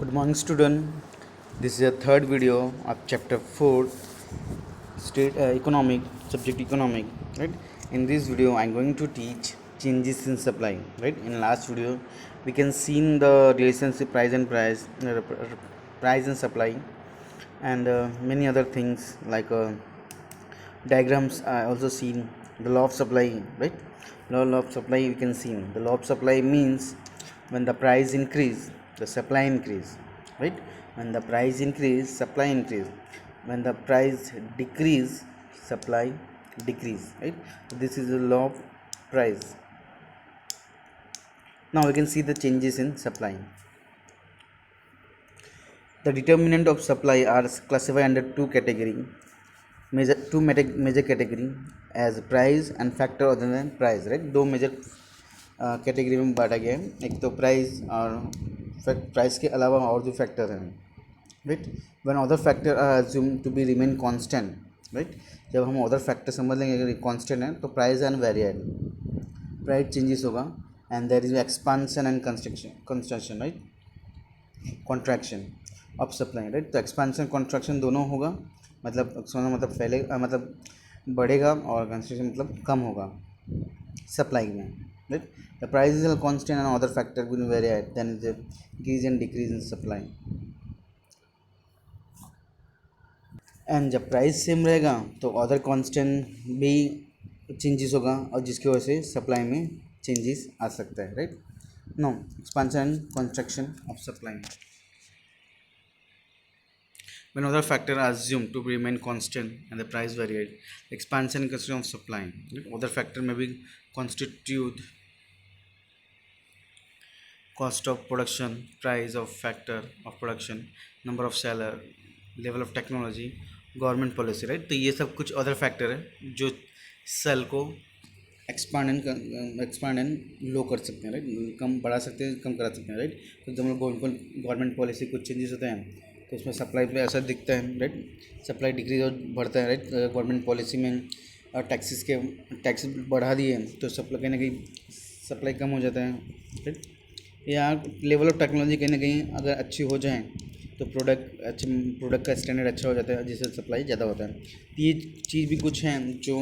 Good morning, student. This is a third video of chapter 4, state economic, subject economic. Right. In this video, I'm going to teach changes in supply. Right. In last video, we can see the relationship price and supply, and many other things like diagrams. I also seen the law of supply. Right. Law of supply. We can see the law of supply means when the price increase, the supply increase. Right. When the price increase, supply increase. When the price decrease, supply decrease. Right. So this is the law of price. Now we can see the changes in supply. The determinant of supply are classified under two major category as price and factor other than price. Right. दो major category में बांटा गया है. एक तो price और price के अलावा और जो फैक्टर हैं. Right. When other factor are assume to be remain constant. Right. जब हम अदर फैक्टर समझ लेंगे अगर कांस्टेंट है तो प्राइस अनवेरिएबल, प्राइस चेंजेस होगा. And there is expansion and construction. Right. Contraction of supply. Right. तो एक्सपांशन कॉन्ट्रैक्शन दोनों होगा. मतलब फैले मतलब बढ़ेगा और कंस्ट्रक्शन मतलब कम होगा सप्लाई में. Right. The price is constant and other factor will vary then is increase and decrease in supply. And जब प्राइस सेम रहेगा तो अदर कांस्टेंट भी चेंजेस होगा और जिसकी वजह से सप्लाई में चेंजेस आ सकता है. Right. No expansion and construction of supply. When other factors are assumed to remain constant and the price varied, expansion and construction of supply. Other factor may be constitute cost of production, price of factor of production, number of seller, level of technology, government policy. Right. तो ये सब कुछ other factor है जो cell को expand and low कर सकते हैं. राइट. कम बढ़ा सकते हैं, कम करा सकते हैं. राइट. तो जब हम लोग गवर्नमेंट पॉलिसी कुछ चेंजेस होते हैं तो उसमें सप्लाई पे असर दिखता है. राइट. सप्लाई डिक्रीज और बढ़ता है. राइट. गवर्नमेंट पॉलिसी में टैक्स बढ़ा दिए तो सप्लाई कहीं ना कहीं सप्लाई कम हो जाता है. राइट. या लेवल ऑफ टेक्नोलॉजी कहीं ना कहीं अगर अच्छी हो जाए तो प्रोडक्ट का स्टैंडर्ड अच्छा हो जाता है जिससे सप्लाई ज़्यादा होता है. ये चीज़ भी कुछ हैं जो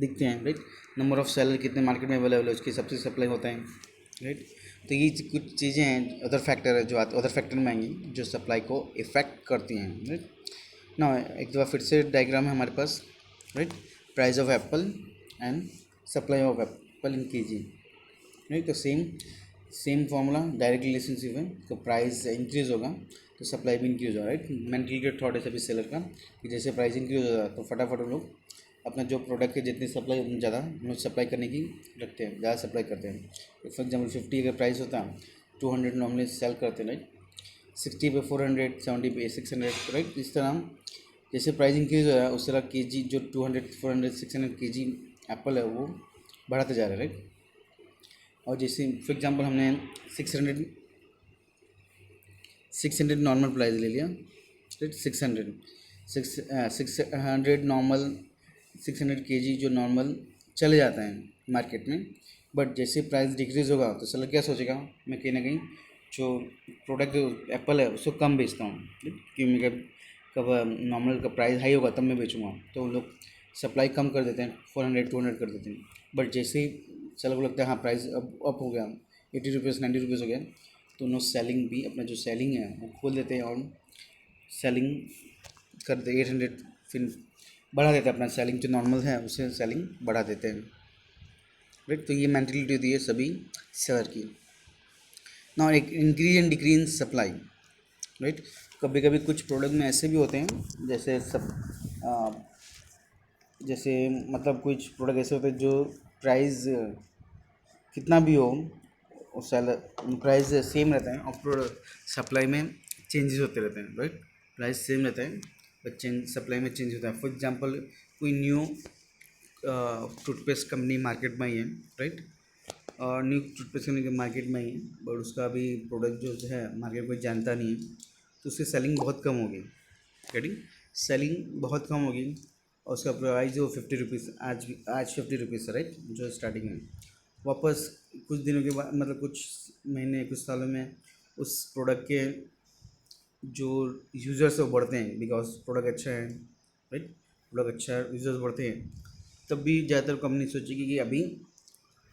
दिखते हैं. राइट. नंबर ऑफ़ सेलर कितने मार्केट में अवेलेबल है उसकी सबसे सप्लाई होता है. राइट. तो ये कुछ चीज़ें हैं अदर फैक्टर है जो अदर फैक्टर में आएंगी जो सप्लाई को इफ़ेक्ट करती हैं. राइट. ना एक दफ़ा फिर से डायग्राम है हमारे पास. Right. Price of apple and supply of apple in KG. Right. तो सेम फॉर्मूला डायरेक्ट रिलेशनशिप है. तो प्राइस इंक्रीज़ होगा तो सप्लाई भी इंक्रीज़ होगा. राइट. मेंटल थॉट है सभी सेलर का कि जैसे प्राइस इंक्रीज़ होगा तो फटाफट लोग अपना जो प्रोडक्ट है जितनी सप्लाई उतनी ज़्यादा हम सप्लाई करने की रखते हैं, ज़्यादा सप्लाई करते हैं. फॉर एग्जाम्पल 50 अगर प्राइस होता है 200 नॉर्मली सेल करते हैं. राइट. 60 पे 400, 70 पे 600. राइट. इस तरह जैसे प्राइस इंक्रीज़ हो रहा है उस तरह के जी जो 200, 400, 600 के जी एप्पल है वो बढ़ाते जा रहे हैं. राइट. और जैसे फॉर एग्जांपल हमने 600 नॉर्मल प्राइस ले लिया. राइट. 600 नॉर्मल 600 केजी जो नॉर्मल चले जाता है मार्केट में. बट जैसे प्राइस डिक्रीज़ होगा तो सेलर क्या सोचेगा, मैं कहीं ना कहीं जो प्रोडक्ट जो एप्पल है उसको कम बेचता हूँ क्योंकि मेरा कब नॉर्मल का प्राइस हाई होगा तब मैं बेचूँगा. तो लोग सप्लाई कम कर देते हैं, 400, 200 कर देते हैं. बट जैसे ही सेलर को लगता है हाँ प्राइस अब अप हो गया, 80 रुपीज़ 90 रुपीज़ हो गया तो उन्होंने सेलिंग भी अपना जो सेलिंग है वो खोल देते हैं और सेलिंग कर दे 800 फिर बढ़ा देते हैं. अपना सेलिंग जो नॉर्मल है उसे सेलिंग बढ़ा देते हैं. राइट. तो ये मेंटलिटी होती है सभी सेलर की. ना एक increase and decrease in supply. Right. कभी कभी कुछ प्रोडक्ट में ऐसे भी होते हैं जैसे मतलब कुछ प्रोडक्ट ऐसे होते हैं जो प्राइस कितना भी हो उस प्राइस सेम रहता है और सप्लाई में चेंजेस होते रहते हैं. राइट. प्राइस सेम रहता है बट सप्लाई में चेंज होता है. फॉर एग्जांपल कोई न्यू टूथपेस्ट कंपनी मार्केट में ही है. राइट. और न्यू टूथपेस्ट कंपनी मार्केट में ही है बट उसका अभी प्रोडक्ट जो है मार्केट में जानता नहीं है तो उसकी सेलिंग बहुत कम होगी. राइट. सेलिंग बहुत कम होगी और उसका प्राइस जो 50 रुपीज़ आज 50 रुपीज़. राइट. जो स्टार्टिंग में वापस कुछ दिनों के बाद मतलब कुछ महीने कुछ सालों में उस प्रोडक्ट के जो यूज़र्स है वो बढ़ते हैं बिकॉज प्रोडक्ट अच्छा है, राइट, प्रोडक्ट अच्छा है, यूज़र्स बढ़ते हैं, तब भी ज़्यादातर कंपनी सोचेगी कि अभी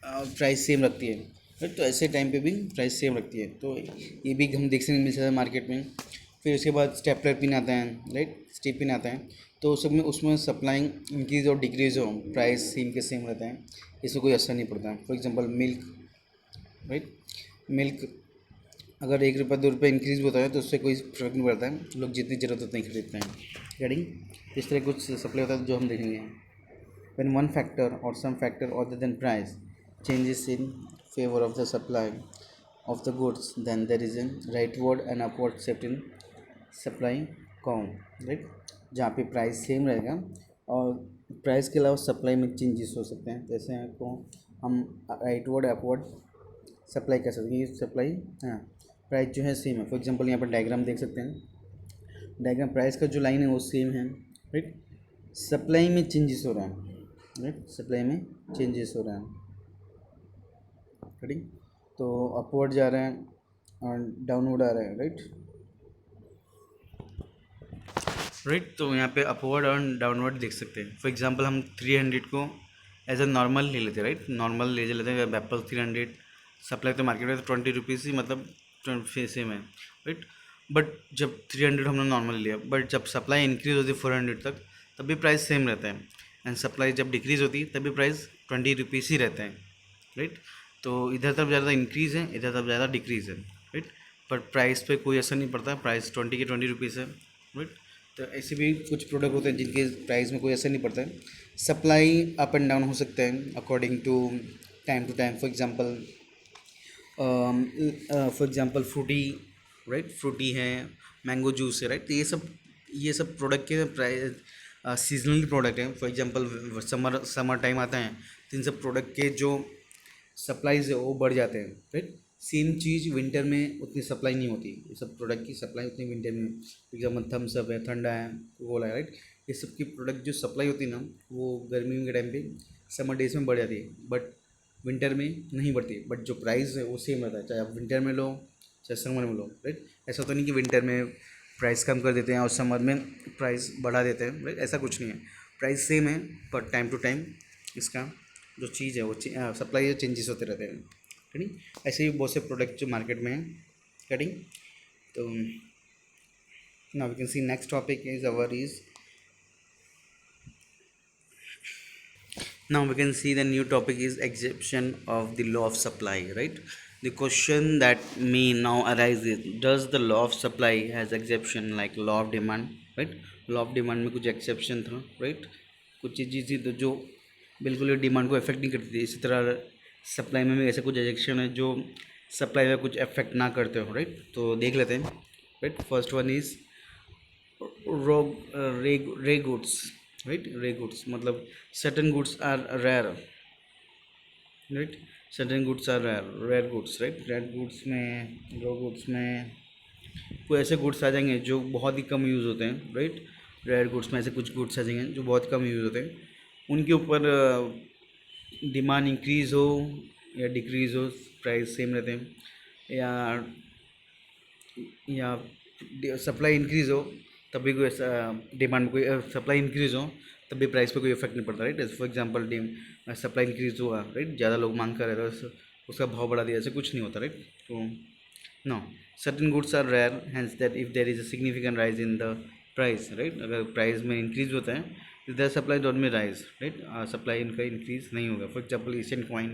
प्राइस सेम रखती है, राइट। तो ऐसे टाइम पे भी प्राइस सेम रखती है, तो ये भी हम देखने को मिल सकता है मार्केट में। फिर उसके बाद स्टेपलर पिन आता है, राइट, स्टेप पिन आता है, तो सब में उसमें सप्लाई इंक्रीज और डिक्रीज हो, प्राइस सेम के सेम रहता है, इससे कोई असर नहीं पड़ता है। For example milk, right, milk अगर 1 रुपये 2 रुपये इंक्रीज होता है तो उससे कोई फर्क नहीं पड़ता है, लोग जितनी ज़रूरत उतना ही खरीदते हैं, रेडिंग। इस तरह कुछ सप्लाई होता है जो हम देखेंगे। When one factor or some factor other than price changes in favor of the supply of the goods, then there is a rightward and upward shift in supply count, right। जहाँ पे price same रहेगा और price के अलावा supply में changes हो सकते हैं, जैसे आपको हम राइटवर्ड अपवर्ड सप्लाई कर सकते हैं। ये सप्लाई, हाँ, प्राइस जो है सेम है। फॉर एग्जांपल यहाँ पर डायग्राम देख सकते हैं, डायग्राम प्राइस का जो लाइन है वो सेम है, राइट, सप्लाई में चेंजेस हो रहा है, राइट, सप्लाई में चेंजेस हो रहा है, राइट, तो अपवर्ड जा रहा है और डाउनवर्ड आ रहा है, राइट, राइट। तो यहाँ पे अपवर्ड और डाउनवर्ड देख सकते हैं। फॉर एग्जांपल हम 300 को एज अ नॉर्मल ले लेते हैं, राइट, नॉर्मल ले लेते हैं। एप्पल 300 सप्लाई तो मार्केट में 20 रुपीज़ ही, मतलब सेम है, राइट। बट जब 300 हमने नॉर्मल लिया, बट जब सप्लाई इंक्रीज होती है 400 तक, तब भी प्राइस सेम रहता है, एंड सप्लाई जब डिक्रीज होती है तब भी प्राइस 20 रुपीज़ ही रहता है, राइट। तो इधर तरफ ज़्यादा इंक्रीज़ है, इधर तरफ ज़्यादा डिक्रीज़ है, राइट, पर प्राइस पे कोई असर नहीं पड़ता, प्राइस 20 के 20 रुपीज़ है, राइट। तो ऐसे भी कुछ प्रोडक्ट होते हैं जिनके प्राइस में कोई असर नहीं पड़ता है। सप्लाई अप एंड डाउन हो सकता है according to time. For example Frooti, right, Frooti है, मैंगो जूस है, राइट। तो ये सब प्रोडक्ट के प्राइस सीजनल प्रोडक्ट हैं। फॉर एग्जांपल समर टाइम आता है तो इन सब प्रोडक्ट के जो सप्लाईज है वो बढ़ जाते हैं, राइट। सेम चीज़ विंटर में उतनी सप्लाई नहीं होती, ये सब प्रोडक्ट की सप्लाई उतनी विंटर में, फॉर एग्जाम्पल थम्स अप है, ठंडा है, कोला है, राइट। ये सब की प्रोडक्ट जो सप्लाई होती है ना, वो गर्मी के टाइम पे समर डेज में बढ़ जाती है, बट विंटर में नहीं बढ़ती। बट जो प्राइस है वो सेम रहता है, चाहे आप विंटर में लो चाहे समर में लो, राइट। ऐसा तो नहीं कि विंटर में प्राइस कम कर देते हैं और समर में प्राइस बढ़ा देते हैं, राइट, ऐसा कुछ नहीं है। प्राइस सेम है, पर टाइम टू टाइम इसका जो चीज़ है वो सप्लाई चेंजेस होते रहते हैं, कटिंग। ऐसे ही बहुत से प्रोडक्ट जो मार्केट में हैं, कटिंग। तो now we can see next topic is our is now we can see the new topic is exception of the law of supply, right। The question that may now arise is, does the law of supply has exception like law of demand, right। law of demand में कुछ exception था, right, कुछ चीज़ थी तो जो बिल्कुल demand को affect नहीं करती थी, इसी तरह सप्लाई में भी ऐसा कुछ एक्सेप्शन है जो सप्लाई में कुछ अफेक्ट ना करते हो, राइट। तो देख लेते हैं, right. First one is rare goods, right. Rare goods मतलब certain goods are rare, right, certain goods are rare goods, right. Rare goods में, रो गुड्स में कोई ऐसे गुड्स आ जाएंगे जो बहुत ही कम यूज़ होते हैं, राइट। रेयर गुड्स में ऐसे कुछ गुड्स आ जाएंगे जो बहुत कम यूज़ होते हैं, उनके ऊपर डिमांड इंक्रीज़ हो या डिक्रीज़ हो प्राइस सेम रहते हैं, या सप्लाई इंक्रीज़ हो तब भी कोई डिमांड कोई सप्लाई इंक्रीज़ हो तब भी प्राइस पे कोई इफेक्ट नहीं पड़ता, right. For example supply increase हुआ, राइट, ज़्यादा लोग मांग कर रहे थे, उसका भाव बढ़ा दिया, ऐसे कुछ नहीं होता, राइट। तो no, certain goods are rare, hence that if there is a significant rise in the price, right, अगर प्राइस में इंक्रीज होता है द सप्लाई डोंट में राइज, राइट, सप्लाई इनका इंक्रीज नहीं होगा। For example Asian coin,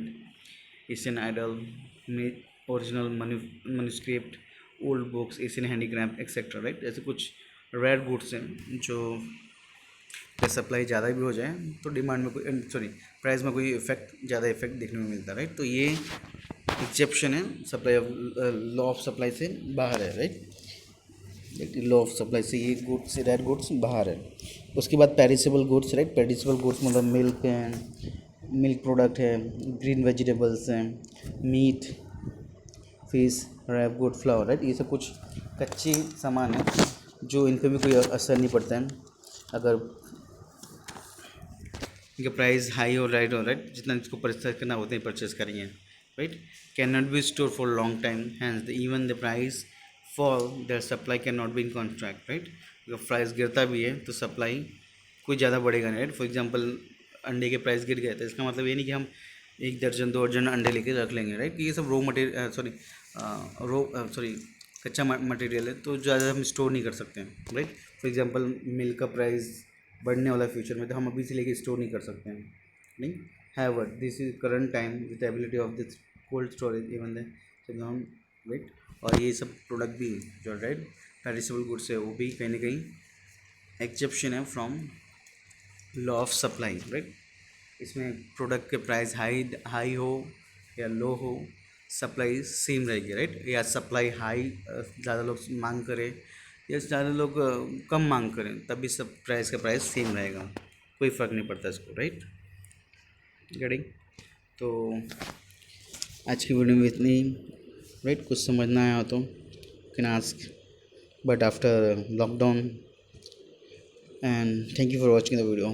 Asian idol, original manuscript, old books, Asian handicraft etcetera, right. ऐसे कुछ रेयर गुड्स हैं जो सप्लाई ज़्यादा भी हो जाए तो डिमांड में कोई, सॉरी, प्राइस में कोई इफेक्ट, ज़्यादा इफेक्ट देखने में मिलता है, राइट। तो ये एक्सेप्शन है, supply of law of supply से बाहर है, राइट। लॉ ऑफ सप्लाई से ये गुड्स, रेयर गुड्स बाहर है। उसके बाद perishable goods, right. Perishable goods मतलब मिल्क है, मिल्क प्रोडक्ट है, ग्रीन वेजिटेबल्स हैं, meat, fish, rap, good, flower, right. ये सब कुछ कच्चे सामान है जो इन पर भी कोई असर नहीं पड़ता है अगर इनका प्राइस हाई हो, राइट, हो, राइट, जितना इसको परचेज करना उतना ही परचेज करेंगे, right. Can not be store for long time, hence even the price fall their supply cannot be in contract, right? अगर प्राइस गिरता भी है तो सप्लाई कोई ज़्यादा बढ़ेगा नहीं, राइट? फॉर एग्जांपल अंडे के प्राइस गिर गए तो इसका मतलब ये नहीं कि हम 1 दर्जन 2 दर्जन अंडे लेके रख लेंगे, राइट? ये सब सॉरी कच्चा मटेरियल है तो ज़्यादा हम स्टोर नहीं कर सकते हैं, राइट? फॉर एग्जांपल मिल्क का प्राइस बढ़ने वाला फ्यूचर में तो हम अभी से लेके स्टोर नहीं कर सकते हैं, नहीं? However, this is current time with the ability of this cold storage even the ground, right? और ये सब प्रोडक्ट भी जो राइट पेरिसेबल गुड्स है वो भी कहीं ना कहीं एक्सेप्शन है from law of supply, right? इसमें प्रोडक्ट के प्राइस हाई हाई हो या लो हो, सप्लाई सेम रहेगी, राइट? या सप्लाई हाई ज़्यादा लोग मांग करें या ज़्यादा लोग कम मांग करें तब भी सब प्राइस का प्राइस सेम रहेगा, कोई फ़र्क नहीं पड़ता इसको, राइट? गेटिंग? तो आज की वीडियो में इतनी, राइट? कुछ समझना आया हो तो can ask, but after lockdown, and thank you for watching the video.